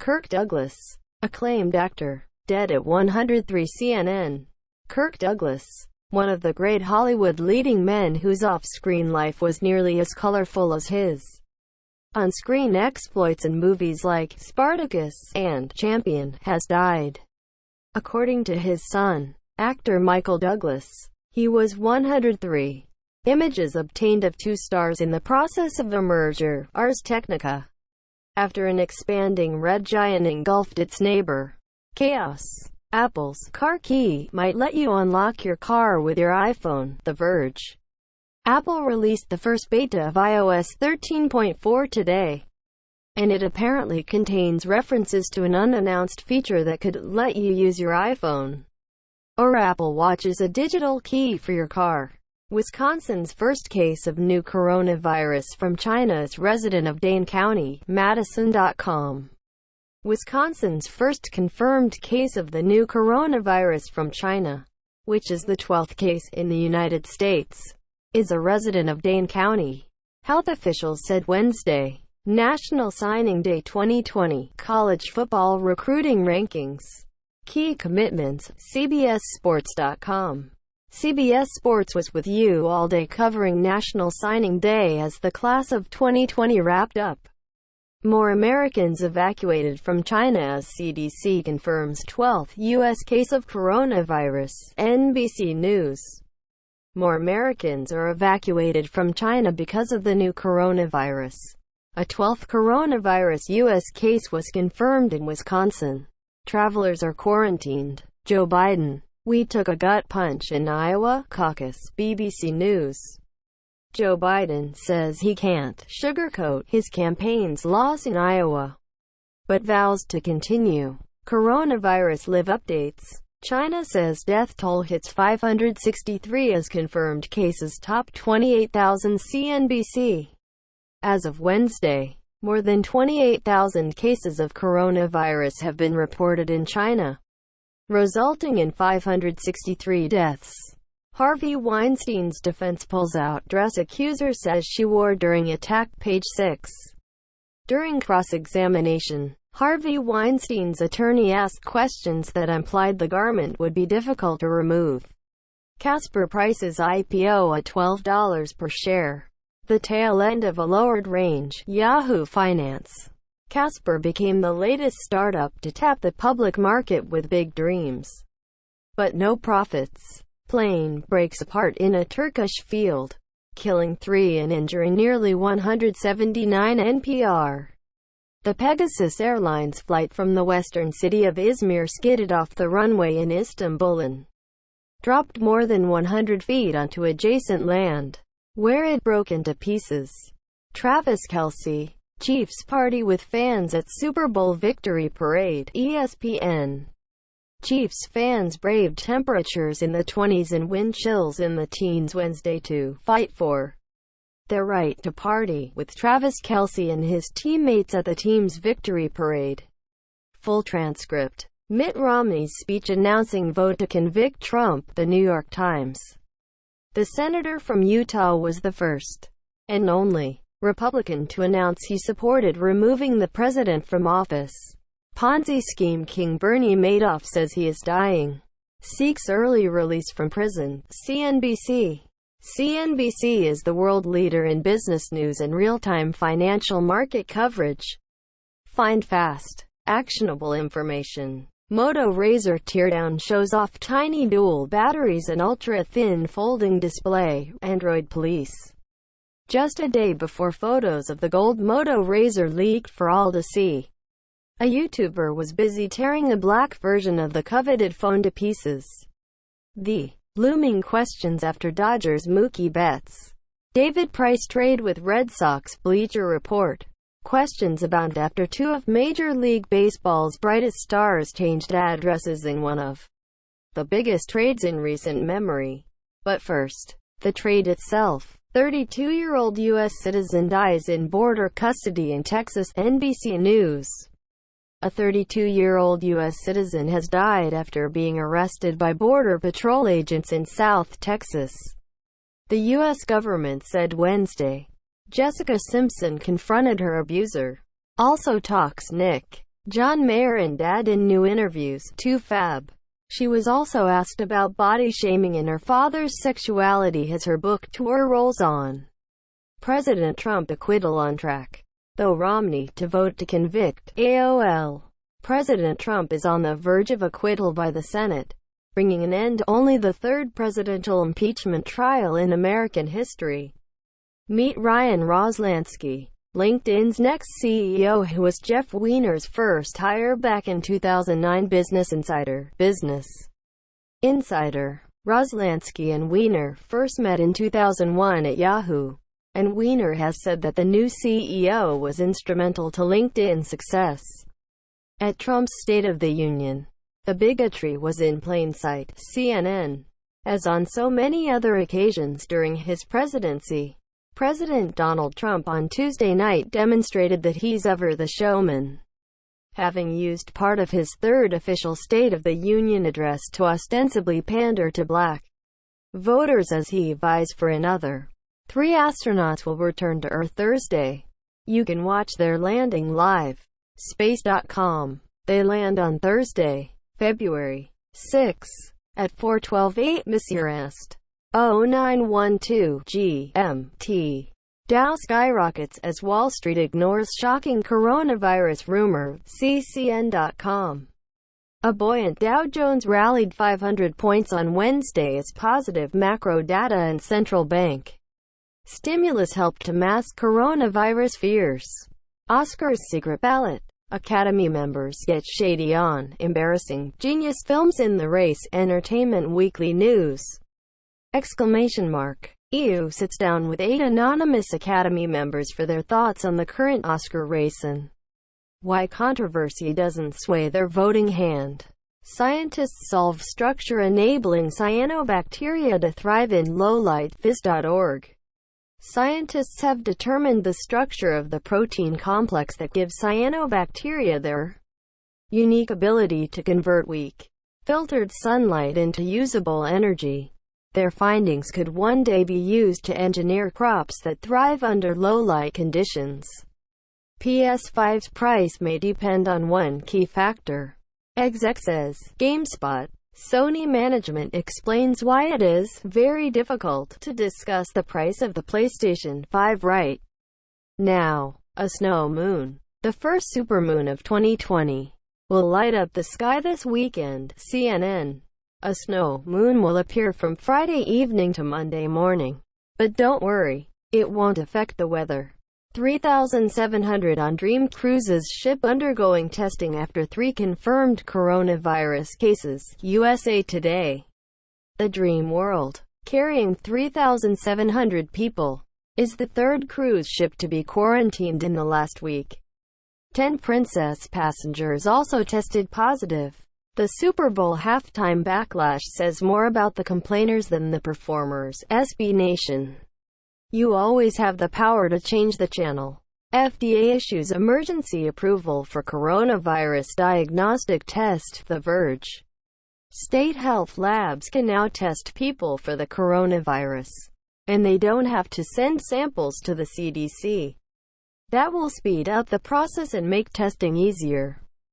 Kirk Douglas, acclaimed actor, dead at 103. CNN. Kirk Douglas, one of the great Hollywood leading men whose off-screen life was nearly as colorful as his on-screen exploits in movies like Spartacus and Champion, has died. According to his son, actor Michael Douglas, he was 103. Images obtained of two stars in the process of a merger, Ars Technica, after an expanding red giant engulfed its neighbor. Chaos. Apple's car key might let you unlock your car with your iPhone. The Verge. Apple released the first beta of iOS 13.4 today, and it apparently contains references to an unannounced feature that could let you use your iPhone or Apple Watch as a digital key for your car. Wisconsin's first case of new coronavirus from China is resident of Dane County, Madison.com. Wisconsin's first confirmed case of the new coronavirus from China, which is the 12th case in the United States, is a resident of Dane County. Health officials said Wednesday. National Signing Day 2020, college football recruiting rankings. Key commitments, CBSSports.com. CBS Sports was with you all day covering National Signing Day as the class of 2020 wrapped up. More Americans evacuated from China as CDC confirms 12th U.S. case of coronavirus, NBC News. More Americans are evacuated from China because of the new coronavirus. A 12th coronavirus U.S. case was confirmed in Wisconsin. Travelers are quarantined. Joe Biden. We took a gut punch in Iowa caucus, BBC News. Joe Biden says he can't sugarcoat his campaign's loss in Iowa, but vows to continue. Coronavirus live updates. China says death toll hits 563 as confirmed cases top 28,000. CNBC. As of Wednesday, more than 28,000 cases of coronavirus have been reported in China, resulting in 563 deaths. Harvey Weinstein's defense pulls out dress accuser says she wore during attack. Page 6. During cross-examination, Harvey Weinstein's attorney asked questions that implied the garment would be difficult to remove. Casper prices IPO at $12 per share. The tail end of a lowered range. Yahoo Finance. Casper became the latest startup to tap the public market with big dreams, but no profits. Plane breaks apart in a Turkish field, killing 3 and injuring nearly 179 NPR. The Pegasus Airlines flight from the western city of Izmir skidded off the runway in Istanbul and dropped more than 100 feet onto adjacent land, where it broke into pieces. Travis Kelce. Chiefs party with fans at Super Bowl victory parade. ESPN. Chiefs fans braved temperatures in the 20s and wind chills in the teens Wednesday to fight for their right to party with Travis Kelce and his teammates at the team's victory parade. Full transcript. Mitt Romney's speech announcing vote to convict Trump. The New York Times. The senator from Utah was the first and only Republican to announce he supported removing the president from office. Ponzi scheme king Bernie Madoff says he is dying. Seeks early release from prison. CNBC. CNBC is the world leader in business news and real-time financial market coverage. Find fast, actionable information. Moto Razr teardown shows off tiny dual batteries and ultra-thin folding display. Android police. Just a day before photos of the gold Moto Razr leaked for all to see, a YouTuber was busy tearing a black version of the coveted phone to pieces. The looming questions after Dodgers Mookie Betts. David Price trade with Red Sox. Bleacher Report. Questions abound after 2 of Major League Baseball's brightest stars changed addresses in one of the biggest trades in recent memory. But first, the trade itself. 32-year-old U.S. citizen dies in border custody in Texas. NBC News. A 32-year-old U.S. citizen has died after being arrested by Border Patrol agents in South Texas, the U.S. government said Wednesday. Jessica Simpson confronted her abuser. Also talks Nick John Mayer and Dad in new interviews. 2 Fab. She was also asked about body shaming and her father's sexuality as her book tour rolls on. President Trump acquittal on track, though Romney to vote to convict. AOL. President Trump is on the verge of acquittal by the Senate, bringing an end to only the third presidential impeachment trial in American history. Meet Ryan Roslansky, LinkedIn's next CEO, who was Jeff Weiner's first hire back in 2009. Business Insider. Roslansky and Weiner first met in 2001 at Yahoo, and Weiner has said that the new CEO was instrumental to LinkedIn's success. At Trump's State of the Union, the bigotry was in plain sight. CNN. As on so many other occasions during his presidency, President Donald Trump on Tuesday night demonstrated that he's ever the showman, having used part of his third official State of the Union address to ostensibly pander to black voters as he vies for another. 3 astronauts will return to Earth Thursday. You can watch their landing live. Space.com. They land on Thursday, February 6, at 4:12 Monsieur Est. 0912 GMT. Dow skyrockets as Wall Street ignores shocking coronavirus rumor. CCN.com. A buoyant Dow Jones rallied 500 points on Wednesday as positive macro data and central bank stimulus helped to mask coronavirus fears. Oscars secret ballot. Academy members get shady on embarrassing genius films in the race. Entertainment Weekly News! EU sits down with 8 anonymous Academy members for their thoughts on the current Oscar race and why controversy doesn't sway their voting hand. Scientists solve structure enabling cyanobacteria to thrive in low-light. Phys.org. Scientists have determined the structure of the protein complex that gives cyanobacteria their unique ability to convert weak, filtered sunlight into usable energy. Their findings could one day be used to engineer crops that thrive under low-light conditions. PS5's price may depend on one key factor. Exec says. GameSpot. Sony management explains why it is very difficult to discuss the price of the PlayStation 5 right now. A snow moon, the first supermoon of 2020, will light up the sky this weekend. CNN. A snow moon will appear from Friday evening to Monday morning. But don't worry, it won't affect the weather. 3,700 on Dream Cruises ship undergoing testing after 3 confirmed coronavirus cases. USA Today. The Dream World, carrying 3,700 people, is the third cruise ship to be quarantined in the last week. 10 Princess passengers also tested positive. The Super Bowl halftime backlash says more about the complainers than the performers. SB Nation. You always have the power to change the channel. FDA issues emergency approval for coronavirus diagnostic test. The Verge. State health labs can now test people for the coronavirus, and they don't have to send samples to the CDC. That will speed up the process and make testing easier.